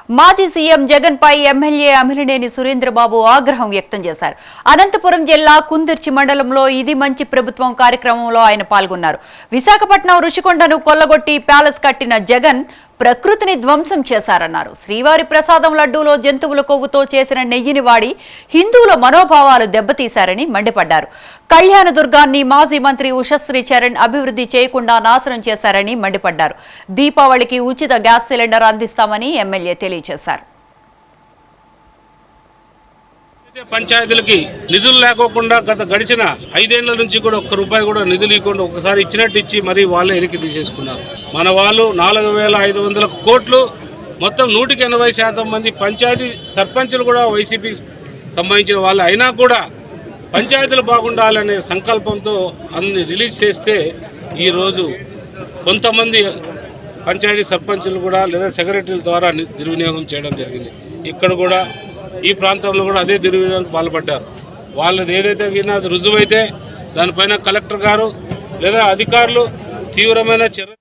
మాజీ సీఎం జగన్ పై ఎమ్మెల్యే అమిలినేని సురేంద్రబాబు ఆగ్రహం వ్యక్తం చేశారు. అనంతపురం జిల్లా కుందుర్చి మండలంలో ఇది మంచి ప్రభుత్వం కార్యక్రమంలో ఆయన పాల్గొన్నారు. విశాఖపట్నం రుషికొండను కొల్లగొట్టి ప్యాలెస్ కట్టిన జగన్ ప్రకృతిని ధ్వంసం చేశారన్నారు. శ్రీవారి ప్రసాదం లడ్డూలో జంతువుల కొవ్వుతో చేసిన నెయ్యిని వాడి హిందువుల మనోభావాలు దెబ్బతీశారని మండిపడ్డారు. కళ్యాణదుర్గాన్ని మాజీ మంత్రి ఉషశ్రీ చరణ్ అభివృద్ధి చేయకుండా నాశనం చేశారని మండిపడ్డారు. దీపావళికి ఉచిత గ్యాస్ సిలిండర్ అందిస్తామని ఎమ్మెల్యే తెలియజేశారు. పంచాయతీలకి నిధులు లేకోకుండా గడిచిన 5 ఏళ్ల నుంచి కూడా ఒక్క రూపాయి కూడా నిధులు ఇవ్వకుండా ఒకసారి ఇచ్చినట్టు ఇచ్చి మరీ వాళ్ళే వెనక్కి తీసేసుకున్నారు. మన వాళ్ళు 4,500 కోట్లు, మొత్తం 180% మంది పంచాయతీ సర్పంచులు కూడా వైసీపీకి సంబంధించిన వాళ్ళు అయినా కూడా పంచాయతీలు బాగుండాలనే సంకల్పంతో అన్ని రిలీజ్ చేస్తే ఈరోజు కొంతమంది పంచాయతీ సర్పంచులు కూడా లేదా సెక్రటరీల ద్వారా దుర్వినియోగం చేయడం జరిగింది. ఇక్కడ కూడా ఈ ప్రాంతంలో కూడా అదే దుర్వినియోగం పాల్పడ్డారు. వాళ్ళది ఏదైతే విన్నా అది రుజువైతే దానిపైన కలెక్టర్ గారు లేదా అధికారులు తీవ్రమైన చర్య